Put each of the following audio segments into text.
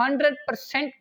100%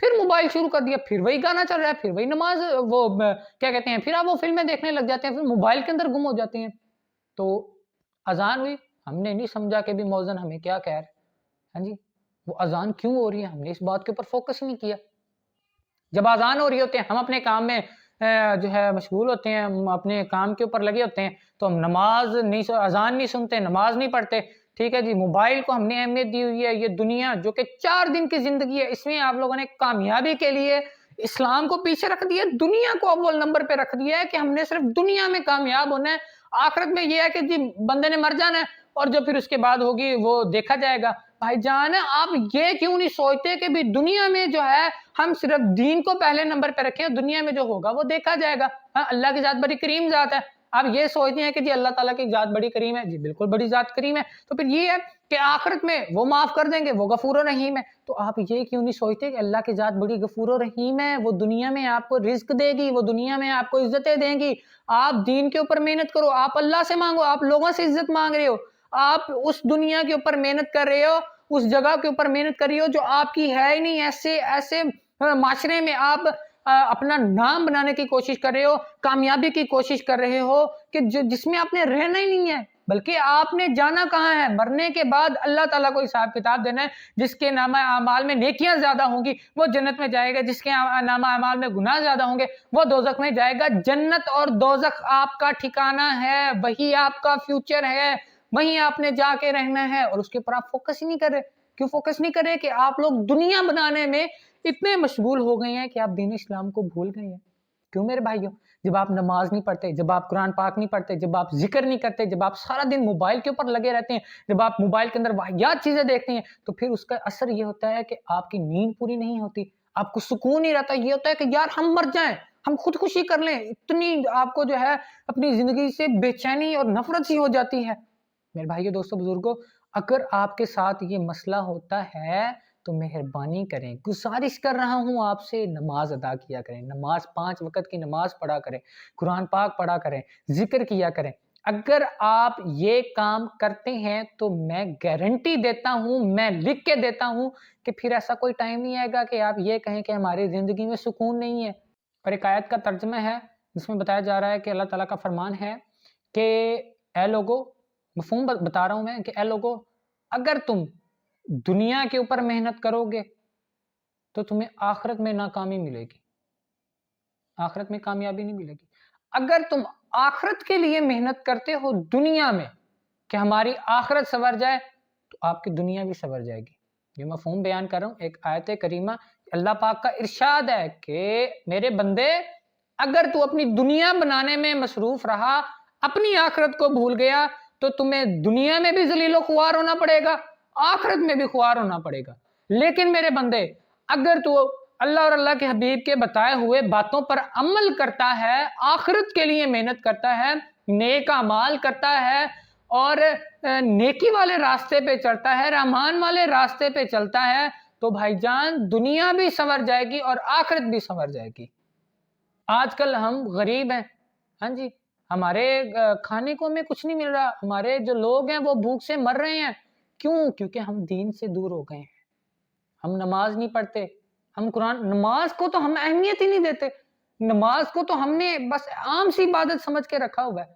پھر موبائل شروع کر دیا، پھر وہی گانا چل رہا ہے، پھر وہی نماز، وہ کیا کہتے ہیں، پھر آپ وہ فلمیں دیکھنے لگ جاتے ہیں، پھر موبائل کے اندر گم ہو جاتے ہیں۔ تو اذان ہوئی، ہم نے نہیں سمجھا کہ بھی مؤذن ہمیں کیا کہہ رہا ہے، ہاں جی، وہ اذان کیوں ہو رہی ہے، ہم نے اس بات کے اوپر فوکس نہیں کیا۔ جب اذان ہو رہی ہوتی ہے، ہم اپنے کام میں جو ہے مشغول ہوتے ہیں، ہم اپنے کام کے اوپر لگے ہوتے ہیں، تو ہم نماز نہیں، اذان نہیں سنتے، نماز نہیں پڑھتے، ٹھیک ہے جی۔ موبائل کو ہم نے اہمیت دی ہوئی ہے، یہ دنیا جو کہ 4 دن کی زندگی ہے، اس میں آپ لوگوں نے کامیابی کے لیے اسلام کو پیچھے رکھ دیا، دنیا کو اول نمبر پہ رکھ دیا ہے کہ ہم نے صرف دنیا میں کامیاب ہونا ہے، آخرت میں یہ ہے کہ جی بندے نے مر جانا ہے اور جو پھر اس کے بعد ہوگی وہ دیکھا جائے گا۔ بھائی جان آپ یہ کیوں نہیں سوچتے کہ بھی دنیا میں جو ہے ہم صرف دین کو پہلے نمبر پہ رکھیں، دنیا میں جو ہوگا وہ دیکھا جائے گا۔ ہاں، اللہ کی ذات بڑی کریم ذات ہے، آپ یہ سوچتے ہیں کہ جی اللہ تعالیٰ کی ذات بڑی کریم ہے، جی بالکل بڑی ذات کریم ہے، تو پھر یہ ہے کہ آخرت میں وہ معاف کر دیں گے، وہ غفور و رحیم ہے، تو آپ یہ کیوں نہیں سوچتے کہ اللہ کی ذات بڑی غفور و رحیم ہے، وہ دنیا میں آپ کو رزق دے گی، وہ دنیا میں آپ کو عزتیں دیں گی۔ آپ دین کے اوپر محنت کرو، آپ اللہ سے مانگو، آپ لوگوں سے عزت مانگ رہے ہو، آپ اس دنیا کے اوپر محنت کر رہے ہو، اس جگہ کے اوپر محنت کر رہی ہو جو آپ کی ہے ہی نہیں، ایسے معاشرے میں آپ اپنا نام بنانے کی کوشش کر رہے ہو، کامیابی کی کوشش کر رہے ہو کہ جس میں آپ نے رہنا ہی نہیں ہے، بلکہ آپ نے جانا کہاں ہے، مرنے کے بعد اللہ تعالیٰ کو حساب کتاب دینا ہے۔ جس کے نامہ اعمال میں نیکیاں زیادہ ہوں گی وہ جنت میں جائے گا، جس کے نامہ اعمال میں گناہ زیادہ ہوں گے وہ دوزخ میں جائے گا۔ جنت اور دوزخ آپ کا ٹھکانہ ہے، وہی آپ کا فیوچر ہے، وہیں آپ نے جا کے رہنا ہے، اور اس کے اوپر آپ فوکس ہی نہیں کر رہے۔ کیوں فوکس نہیں کر رہے؟ کہ آپ لوگ دنیا بنانے میں اتنے مشغول ہو گئے ہیں کہ آپ دین اسلام کو بھول گئے ہیں۔ کیوں میرے بھائیوں؟ جب آپ نماز نہیں پڑھتے، جب آپ قرآن پاک نہیں پڑھتے، جب آپ ذکر نہیں کرتے، جب آپ سارا دن موبائل کے اوپر لگے رہتے ہیں، جب آپ موبائل کے اندر واہیات چیزیں دیکھتے ہیں، تو پھر اس کا اثر یہ ہوتا ہے کہ آپ کی نیند پوری نہیں ہوتی، آپ کو سکون نہیں رہتا، یہ ہوتا ہے کہ یار ہم مر جائیں، ہم خودکشی کر لیں، اتنی آپ کو جو ہے اپنی زندگی سے بے چینی اور نفرت سی ہو جاتی ہے۔ میرے بھائیو، دوستو، بزرگوں، اگر آپ کے ساتھ یہ مسئلہ ہوتا ہے تو مہربانی کریں، گزارش کر رہا ہوں آپ سے، نماز ادا کیا کریں، نماز 5 وقت کی نماز پڑھا کریں، قرآن پاک پڑھا کریں، ذکر کیا کریں۔ اگر آپ یہ کام کرتے ہیں تو میں گارنٹی دیتا ہوں، میں لکھ کے دیتا ہوں کہ پھر ایسا کوئی ٹائم نہیں آئے گا کہ آپ یہ کہیں کہ ہماری زندگی میں سکون نہیں ہے۔ اور ایک آیت کا ترجمہ ہے جس میں بتایا جا رہا ہے کہ اللہ تعالیٰ کا فرمان ہے کہ اے لوگو، مفہوم بتا رہا ہوں میں، کہ اے لوگو، اگر تم دنیا کے اوپر محنت کرو گے تو تمہیں آخرت میں ناکامی ملے گی، آخرت میں کامیابی نہیں ملے گی۔ اگر تم آخرت کے لیے محنت کرتے ہو دنیا میں کہ ہماری آخرت سنور جائے، تو آپ کی دنیا بھی سنور جائے گی۔ یہ مفہوم بیان کر رہا ہوں، ایک آیت کریمہ، اللہ پاک کا ارشاد ہے کہ میرے بندے، اگر تو اپنی دنیا بنانے میں مصروف رہا، اپنی آخرت کو بھول گیا، تو تمہیں دنیا میں بھی ذلیل و خوار ہونا پڑے گا، آخرت میں بھی خوار ہونا پڑے گا۔ لیکن میرے بندے، اگر تو اللہ اور اللہ کے حبیب کے بتائے ہوئے باتوں پر عمل کرتا ہے، آخرت کے لیے محنت کرتا ہے، نیک اعمال کرتا ہے اور نیکی والے راستے پہ چلتا ہے، رحمان والے راستے پہ چلتا ہے، تو بھائی جان دنیا بھی سنور جائے گی اور آخرت بھی سنور جائے گی۔ آج کل ہم غریب ہیں، ہاں جی، ہمارے کھانے کو ہمیں کچھ نہیں مل رہا، ہمارے جو لوگ ہیں وہ بھوک سے مر رہے ہیں۔ کیوں؟ کیونکہ ہم دین سے دور ہو گئے ہیں، ہم نماز نہیں پڑھتے، ہم قرآن، نماز کو تو ہم اہمیت ہی نہیں دیتے، نماز کو تو ہم نے بس عام سی عبادت سمجھ کے رکھا ہوا ہے،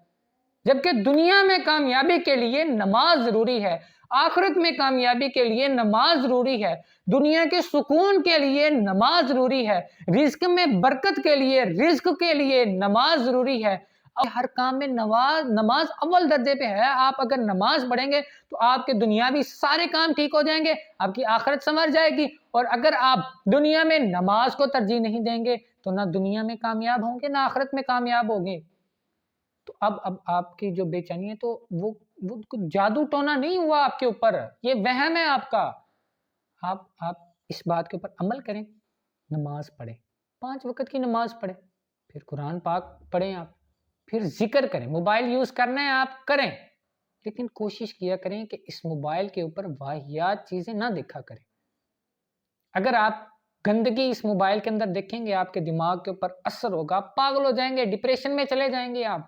جبکہ دنیا میں کامیابی کے لیے نماز ضروری ہے، آخرت میں کامیابی کے لیے نماز ضروری ہے، دنیا کے سکون کے لیے نماز ضروری ہے، رزق میں برکت کے لیے نماز ضروری ہے، اور ہر کام میں نماز اول درجے پہ ہے۔ آپ اگر نماز پڑھیں گے تو آپ کے دنیاوی سارے کام ٹھیک ہو جائیں گے، آپ کی آخرت سنور جائے گی، اور اگر آپ دنیا میں نماز کو ترجیح نہیں دیں گے تو نہ دنیا میں کامیاب ہوں گے نہ آخرت میں کامیاب ہوں گے۔ تو اب آپ کی جو بے چینی ہے تو وہ جادو ٹونا نہیں ہوا آپ کے اوپر، یہ وہم ہے آپ کا۔ آپ اس بات کے اوپر عمل کریں، نماز پڑھیں، 5 وقت کی نماز پڑھیں، پھر قرآن پاک پڑھیں، آپ پھر ذکر کریں، موبائل یوز کرنا ہے آپ کریں، لیکن کوشش کیا کریں کہ اس موبائل کے اوپر واہیات چیزیں نہ دیکھا کریں۔ اگر آپ گندگی اس موبائل کے اندر دیکھیں گے، آپ کے دماغ کے اوپر اثر ہوگا، پاگل ہو جائیں گے، ڈپریشن میں چلے جائیں گے آپ۔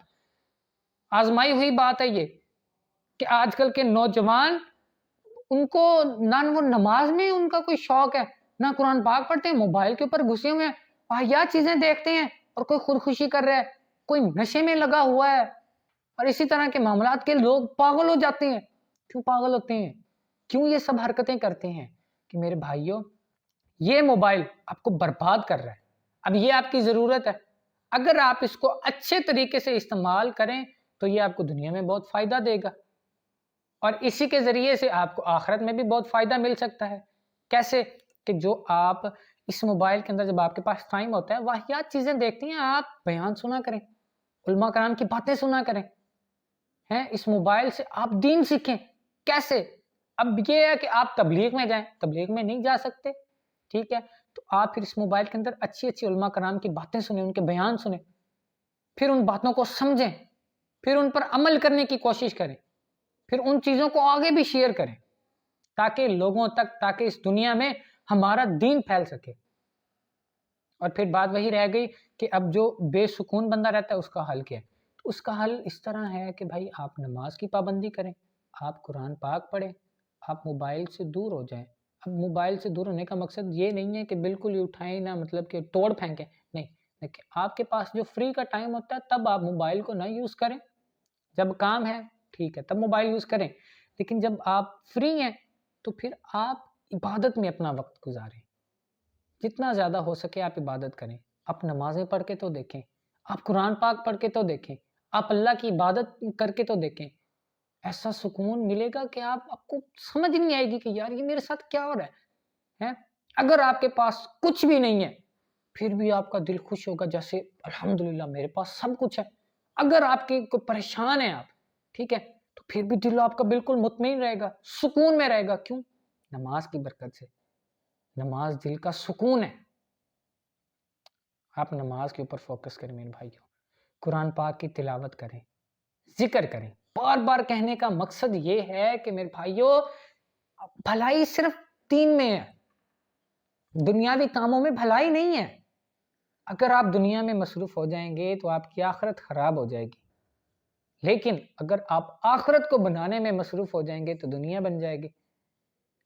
آزمائی ہوئی بات ہے یہ کہ آج کل کے نوجوان، ان کو نہ وہ نماز میں ان کا کوئی شوق ہے، نہ قرآن پاک پڑھتے ہیں، موبائل کے اوپر گھسے ہوئے ہیں، واہیات چیزیں دیکھتے ہیں، اور کوئی خودکشی کر رہا ہے، کوئی نشے میں لگا ہوا ہے، اور اسی طرح کے معاملات کے لوگ پاگل ہو جاتے ہیں۔ کیوں پاگل ہوتے ہیں؟ کیوں یہ سب حرکتیں کرتے ہیں؟ کہ میرے بھائیوں، یہ موبائل آپ کو برباد کر رہا ہے۔ اب یہ آپ کی ضرورت ہے، اگر آپ اس کو اچھے طریقے سے استعمال کریں تو یہ آپ کو دنیا میں بہت فائدہ دے گا، اور اسی کے ذریعے سے آپ کو آخرت میں بھی بہت فائدہ مل سکتا ہے۔ کیسے؟ کہ جو آپ اس موبائل کے اندر جب آپ کے پاس ٹائم ہوتا ہے، واہیات چیزیں دیکھتی ہیں، آپ بیان سنا کریں، علماء کرام کی باتیں سنا کریں، اس موبائل سے آپ دین سیکھیں۔ کیسے؟ اب یہ ہے کہ آپ تبلیغ میں جائیں، تبلیغ میں نہیں جا سکتے، ٹھیک ہے، تو آپ پھر اس موبائل کے اندر اچھی اچھی علماء کرام کی باتیں سنیں، ان کے بیان سنیں، پھر ان باتوں کو سمجھیں، پھر ان پر عمل کرنے کی کوشش کریں، پھر ان چیزوں کو آگے بھی شیئر کریں، تاکہ لوگوں تک، تاکہ اس دنیا میں ہمارا دین پھیل سکے۔ اور پھر بات وہی رہ گئی کہ اب جو بے سکون بندہ رہتا ہے اس کا حل کیا ہے؟ تو اس کا حل اس طرح ہے کہ بھائی آپ نماز کی پابندی کریں، آپ قرآن پاک پڑھیں، آپ موبائل سے دور ہو جائیں۔ اب موبائل سے دور ہونے کا مقصد یہ نہیں ہے کہ بالکل ہی اٹھائیں نہ، مطلب کہ توڑ پھینکیں، نہیں، لیکن آپ کے پاس جو فری کا ٹائم ہوتا ہے تب آپ موبائل کو نہ یوز کریں۔ جب کام ہے ٹھیک ہے تب موبائل یوز کریں، لیکن جب آپ فری ہیں تو پھر آپ عبادت میں اپنا وقت گزاریں، جتنا زیادہ ہو سکے آپ عبادت کریں، آپ نمازیں پڑھ کے تو دیکھیں، آپ قرآن پاک پڑھ کے تو دیکھیں، آپ اللہ کی عبادت کر کے تو دیکھیں، ایسا سکون ملے گا کہ آپ کو سمجھ نہیں آئے گی کہ یار یہ میرے ساتھ کیا ہو رہا ہے۔ اگر آپ کے پاس کچھ بھی نہیں ہے پھر بھی آپ کا دل خوش ہوگا، جیسے الحمدللہ میرے پاس سب کچھ ہے۔ اگر آپ کے کوئی پریشان ہیں آپ، ٹھیک ہے، تو پھر بھی دل آپ کا بالکل مطمئن رہے گا، سکون میں رہے گا۔ کیوں؟ نماز کی برکت سے۔ نماز دل کا سکون ہے۔ آپ نماز کے اوپر فوکس کریں میرے بھائیوں، قرآن پاک کی تلاوت کریں، ذکر کریں۔ بار بار کہنے کا مقصد یہ ہے کہ میرے بھائیوں، بھلائی صرف تین میں ہے، دنیاوی کاموں میں بھلائی نہیں ہے۔ اگر آپ دنیا میں مصروف ہو جائیں گے تو آپ کی آخرت خراب ہو جائے گی، لیکن اگر آپ آخرت کو بنانے میں مصروف ہو جائیں گے تو دنیا بن جائے گی۔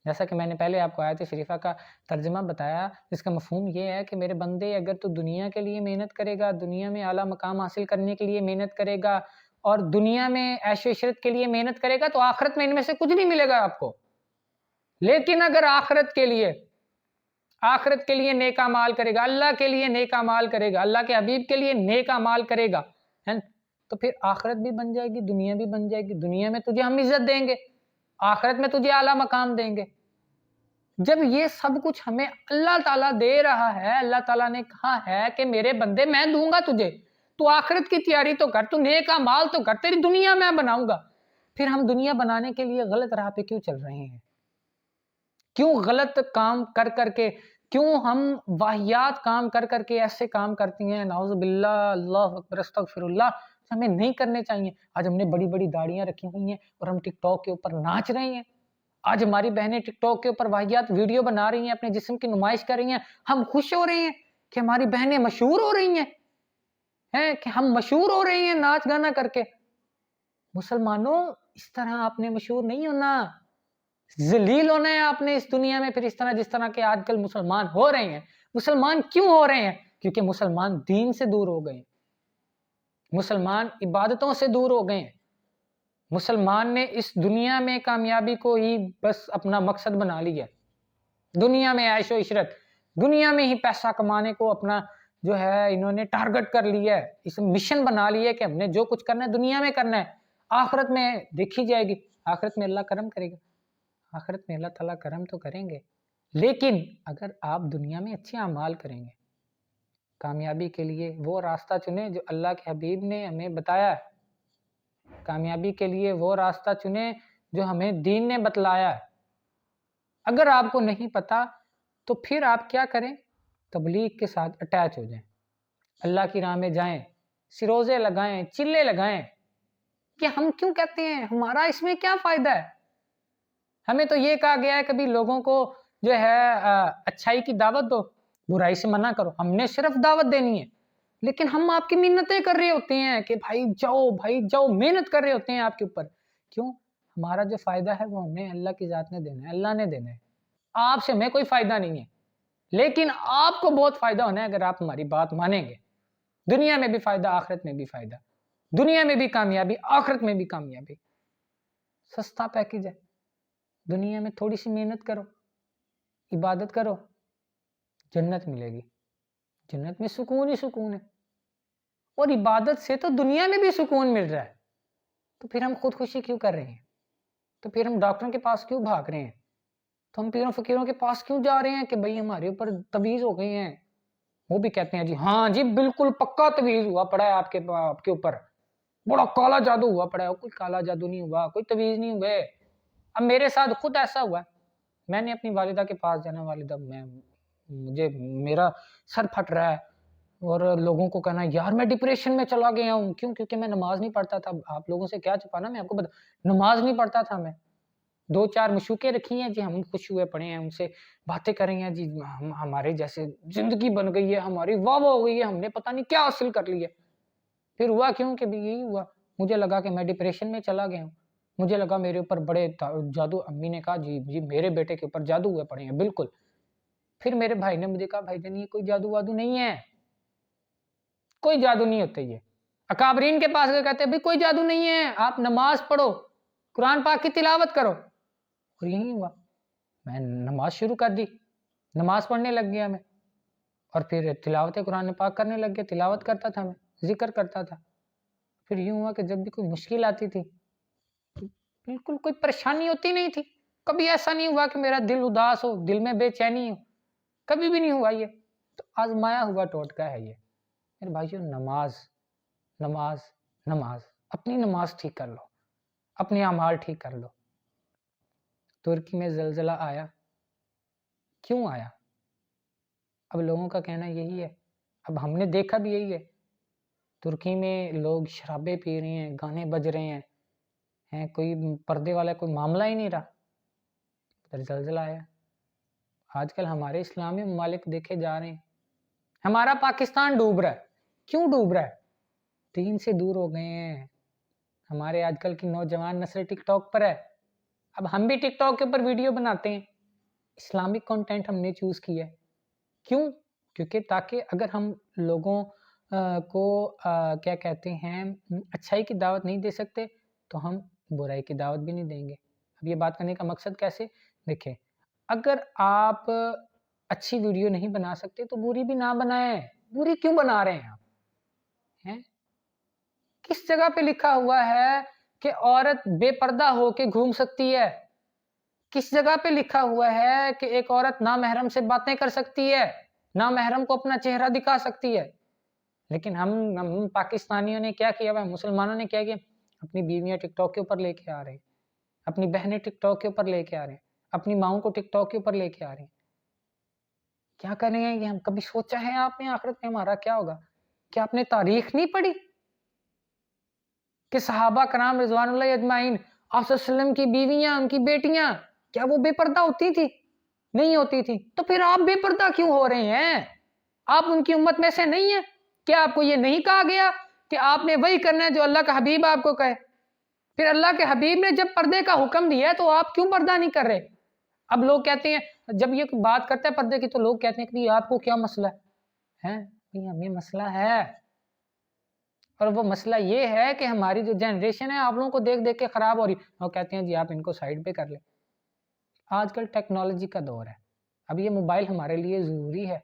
جیسا کہ میں نے پہلے آپ کو آیت شریفہ کا ترجمہ بتایا، جس کا مفہوم یہ ہے کہ میرے بندے، اگر تو دنیا کے لیے محنت کرے گا، دنیا میں اعلیٰ مقام حاصل کرنے کے لیے محنت کرے گا، اور دنیا میں عیش و عشرت کے لیے محنت کرے گا، تو آخرت میں ان میں سے کچھ نہیں ملے گا آپ کو۔ لیکن اگر آخرت کے لیے نیک اعمال کرے گا، اللہ کے لیے نیک اعمال کرے گا، اللہ کے حبیب کے لیے نیک اعمال کرے گا، تو پھر آخرت بھی بن جائے گی، دنیا بھی بن جائے گی۔ دنیا میں تجھے ہم عزت دیں گے، آخرت میں تجھے اعلیٰ مقام دیں گے۔ جب یہ سب کچھ ہمیں اللہ تعالیٰ دے رہا ہے، اللہ تعالیٰ نے کہا ہے کہ میرے بندے میں دوں گا تجھے، تو آخرت کی تیاری تو کر، تو نیک اعمال تو کر، تیری دنیا میں بناؤں گا۔ پھر ہم دنیا بنانے کے لیے غلط راہ پہ کیوں چل رہے ہیں؟ کیوں غلط کام کر کر کے، کیوں ہم واہیات کام کر کر کے ایسے کام کرتی ہیں؟ نعوذ باللہ، اللہ اکبر، استغفر اللہ، ہمیں نہیں کرنے چاہیے۔ آج ہم نے بڑی بڑی داڑیاں رکھی ہوئی ہیں اور ہم ٹک ٹاک کے اوپر ناچ رہے ہیں۔ آج ہماری بہنیں ٹک ٹاک کے اوپر واہیات ویڈیو بنا رہی ہیں، اپنے جسم کی نمائش کر رہی ہیں، ہم خوش ہو رہے ہیں کہ ہماری بہنیں مشہور ہو رہی ہیں، کہ ہم مشہور ہو رہے ہیں ناچ گانا کر کے۔ مسلمانوں، اس طرح آپ نے مشہور نہیں ہونا، ذلیل ہونا ہے آپ نے اس دنیا میں، پھر اس طرح جس طرح کے آج کل مسلمان ہو رہے ہیں۔ مسلمان کیوں ہو رہے ہیں؟ کیونکہ مسلمان دین سے دور ہو گئے ہیں، مسلمان عبادتوں سے دور ہو گئے ہیں، مسلمان نے اس دنیا میں کامیابی کو ہی بس اپنا مقصد بنا لیا، دنیا میں عیش و عشرت، دنیا میں ہی پیسہ کمانے کو اپنا جو ہے انہوں نے ٹارگٹ کر لیا ہے، اس مشن بنا لیا ہے کہ ہم نے جو کچھ کرنا ہے دنیا میں کرنا ہے، آخرت میں دیکھی جائے گی، آخرت میں اللہ کرم کرے گا، آخرت میں اللہ تعالیٰ کرم تو کریں گے، لیکن اگر آپ دنیا میں اچھے اعمال کریں گے، کامیابی کے لیے وہ راستہ چنیں جو اللہ کے حبیب نے ہمیں بتایا ہے، کامیابی کے لیے وہ راستہ چنیں جو ہمیں دین نے بتلایا ہے۔ اگر آپ کو نہیں پتا تو پھر آپ کیا کریں؟ تبلیغ کے ساتھ اٹیچ ہو جائیں، اللہ کی راہ میں جائیں، سروزے لگائیں، چلے لگائیں کہ ہم کیوں کہتے ہیں، ہمارا اس میں کیا فائدہ ہے؟ ہمیں تو یہ کہا گیا ہے کبھی لوگوں کو جو ہے اچھائی کی دعوت دو، برائی سے منع کرو، ہم نے صرف دعوت دینی ہے، لیکن ہم آپ کی منتیں کر رہے ہوتے ہیں کہ بھائی جاؤ، محنت کر رہے ہوتے ہیں آپ کے اوپر۔ کیوں؟ ہمارا جو فائدہ ہے وہ ہمیں اللہ کی ذات نے دینا ہے، اللہ نے دینا ہے، آپ سے ہمیں کوئی فائدہ نہیں ہے۔ لیکن آپ کو بہت فائدہ ہونا ہے اگر آپ ہماری بات مانیں گے. دنیا میں بھی فائدہ، آخرت میں بھی فائدہ. دنیا میں بھی کامیابی، آخرت میں بھی کامیابی. سستا پیکج ہے. دنیا میں تھوڑی سی محنت کرو، عبادت کرو، جنت ملے گی. جنت میں سکون ہی سکون ہے. اور عبادت سے تو دنیا میں بھی سکون مل رہا ہے. تو پھر ہم خودکشی کیوں کر رہے ہیں؟ تو پھر ہم ڈاکٹروں کے پاس کیوں بھاگ رہے ہیں؟ تو ہم پیروں فقیروں کے پاس کیوں جا رہے ہیں کہ بھئی ہمارے اوپر تویز ہو گئی ہیں؟ وہ بھی کہتے ہیں جی ہاں جی بالکل پکا تویز ہوا پڑا ہے آپ کے اوپر، بڑا کالا جادو ہوا پڑا ہے. کوئی کالا جادو نہیں ہوا، کوئی تویز نہیں ہوئے. اب میرے ساتھ خود ایسا ہوا ہے. میں نے اپنی والدہ کے پاس جانا، والدہ مجھے میرا سر پھٹ رہا ہے، اور لوگوں کو کہنا یار میں ڈپریشن میں چلا گیا ہوں. کیوں؟ کیونکہ میں نماز نہیں پڑھتا تھا. آپ لوگوں سے کیا چھپانا، میں آپ کو نماز نہیں پڑھتا تھا. میں 2-4 مشوقیں رکھی ہیں جی، ہم خوش ہوئے پڑے ہیں، ان سے باتیں کریں ہیں جی، ہمارے جیسے زندگی بن گئی ہے، ہماری واہ واہ ہو گئی ہے، ہم نے پتہ نہیں کیا حاصل کر لیا. پھر ہوا کیوں کہ یہی ہوا، مجھے لگا کہ میں ڈپریشن میں چلا گیا ہوں. مجھے لگا میرے اوپر بڑے جادو. امی نے کہا جی میرے بیٹے کے اوپر جادو ہوئے پڑے ہیں. بالکل. پھر میرے بھائی نے مجھے کہا بھائی جان یہ کوئی جادو وادو نہیں ہے، کوئی جادو نہیں ہوتا. یہ اکابرین کے پاس گئے، کہتے ہیں بھائی کوئی جادو نہیں ہے، آپ نماز پڑھو، قرآن پاک کی تلاوت کرو. اور یہی ہوا، میں نماز شروع کر دی، نماز پڑھنے لگ گیا میں، اور پھر تلاوت قرآن پاک کرنے لگ گیا. تلاوت کرتا تھا، میں ذکر کرتا تھا. پھر یوں ہوا کہ جب بھی کوئی مشکل آتی تھی، بالکل کوئی پریشانی ہوتی نہیں تھی. کبھی ایسا نہیں ہوا کہ میرا دل اداس ہو، دل میں بے چینی ہو، کبھی بھی نہیں ہوا. یہ تو آزمایا ہوا ٹوٹکا ہے. یہ میرے بھائیو، نماز نماز نماز. اپنی نماز ٹھیک کر لو، اپنے اعمال ٹھیک کر لو. ترکی میں زلزلہ آیا، کیوں آیا؟ اب لوگوں کا کہنا یہی ہے، اب ہم نے دیکھا بھی یہی ہے. ترکی میں لوگ شرابیں پی رہے ہیں، گانے بج رہے ہیں، کوئی پردے والا کوئی معاملہ ہی نہیں رہا. ادھر زلزلہ آیا. آج کل ہمارے اسلامی ممالک دیکھے جا رہے ہیں، ہمارا پاکستان ڈوب رہا ہے. کیوں ڈوب رہا ہے؟ دین سے دور ہو گئے ہیں. ہمارے آج کل کی نوجوان نسل ٹک ٹاک پر ہے. اب ہم بھی ٹک ٹاک کے اوپر ویڈیو بناتے ہیں. اسلامک کنٹینٹ ہم نے چوز کیا ہے. کیوں؟ کیونکہ تاکہ اگر ہم لوگوں کو کیا کہتے ہیں اچھائی کی دعوت نہیں دے سکتے تو ہم برائی کی دعوت بھی نہیں دیں گے. اب یہ بات کرنے کا مقصد کیسے؟ دیکھیں، اگر آپ اچھی ویڈیو نہیں بنا سکتے تو بری بھی نہ بنائیں. بری کیوں بنا رہے ہیں آپ؟ کس جگہ پہ لکھا ہوا ہے کہ عورت بے پردہ ہو کے گھوم سکتی ہے؟ کس جگہ پہ لکھا ہوا ہے کہ ایک عورت نامحرم سے باتیں کر سکتی ہے، نامحرم کو اپنا چہرہ دکھا سکتی ہے؟ لیکن ہم پاکستانیوں نے کیا کیا، مسلمانوں نے کیا کیا؟ اپنی بیویاں ٹک ٹاک کے اوپر لے کے آ رہے ہیں، اپنی بہنیں ٹک ٹاک کے اوپر لے کے آ رہے ہیں، اپنی ماؤں کو ٹک ٹاک کے اوپر لے کے آ رہے ہیں. کیا کریں گے یہ؟ ہم کبھی سوچا ہے آپ نے آخرت میں ہمارا کیا ہوگا؟ کیا آپ نے تاریخ نہیں پڑھی کہ صحابہ کرام رضوان اللہ اجمعین، آپ صلی اللہ علیہ وسلم کی بیویاں، ان کی بیٹیاں، کیا وہ بے پردہ ہوتی تھی؟ نہیں ہوتی تھی. تو پھر آپ بے پردہ کیوں ہو رہے ہیں؟ آپ ان کی امت میں سے نہیں ہیں؟ کیا آپ کو یہ نہیں کہا گیا کہ آپ نے وہی کرنا ہے جو اللہ کا حبیب آپ کو کہے؟ پھر اللہ کے حبیب نے جب پردے کا حکم دیا ہے تو آپ کیوں پردہ نہیں کر رہے؟ اب لوگ کہتے ہیں، جب یہ بات کرتا ہے پردے کی تو لوگ کہتے ہیں کہ آپ کو کیا مسئلہ ہے؟ ہمیں مسئلہ ہے، اور وہ مسئلہ یہ ہے کہ ہماری جو جنریشن ہے آپ لوگوں کو دیکھ دیکھ کے خراب ہو رہی. وہ کہتے ہیں جی آپ ان کو سائڈ پہ کر لیں. آج کل ٹیکنالوجی کا دور ہے، اب یہ موبائل ہمارے لیے ضروری ہے.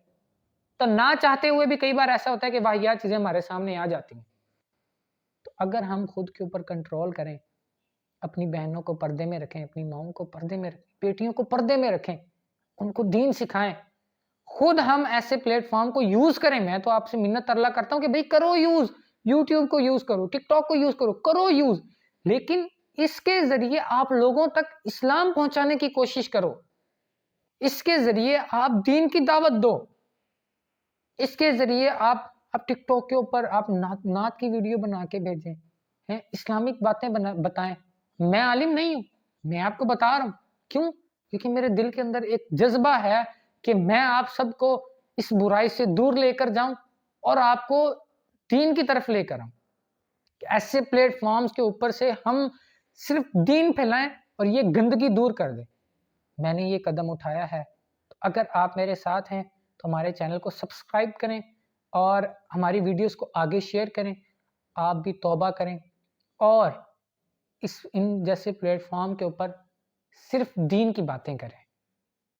تو نہ چاہتے ہوئے بھی کئی بار ایسا ہوتا ہے کہ واہیات چیزیں ہمارے سامنے آ جاتی ہیں. تو اگر ہم خود کے اوپر کنٹرول کریں، اپنی بہنوں کو پردے میں رکھیں، اپنی ماؤں کو پردے میں رکھیں، بیٹیوں کو پردے میں رکھیں، ان کو دین سکھائیں، خود ہم ایسے پلیٹ فارم کو یوز کریں. میں تو آپ سے منت اللہ کرتا ہوں کہ بھئی کرو یوز، یوٹیوب کو یوز کرو، ٹک ٹاک کو یوز کرو یوز، لیکن اس کے ذریعے آپ لوگوں تک اسلام پہنچانے کی کوشش کرو. اس کے ذریعے آپ دین کی دعوت دو. اس کے ذریعے آپ ٹک ٹاک کے اوپر آپ نعت کی ویڈیو بنا کے بھیجیں، اسلامک باتیں بتائیں. میں عالم نہیں ہوں، میں آپ کو بتا رہا ہوں. کیوں؟ کیونکہ میرے دل کے اندر ایک جذبہ ہے کہ میں آپ سب کو اس برائی سے دور لے کر جاؤں اور آپ کو دین کی طرف لے کر آؤں. ایسے پلیٹ فارمز کے اوپر سے ہم صرف دین پھیلائیں اور یہ گندگی دور کر دیں. میں نے یہ قدم اٹھایا ہے تو اگر آپ میرے ساتھ ہیں تو ہمارے چینل کو سبسکرائب کریں اور ہماری ویڈیوز کو آگے شیئر کریں. آپ بھی توبہ کریں اور ان جیسے پلیٹ فارم کے اوپر صرف دین کی باتیں کریں.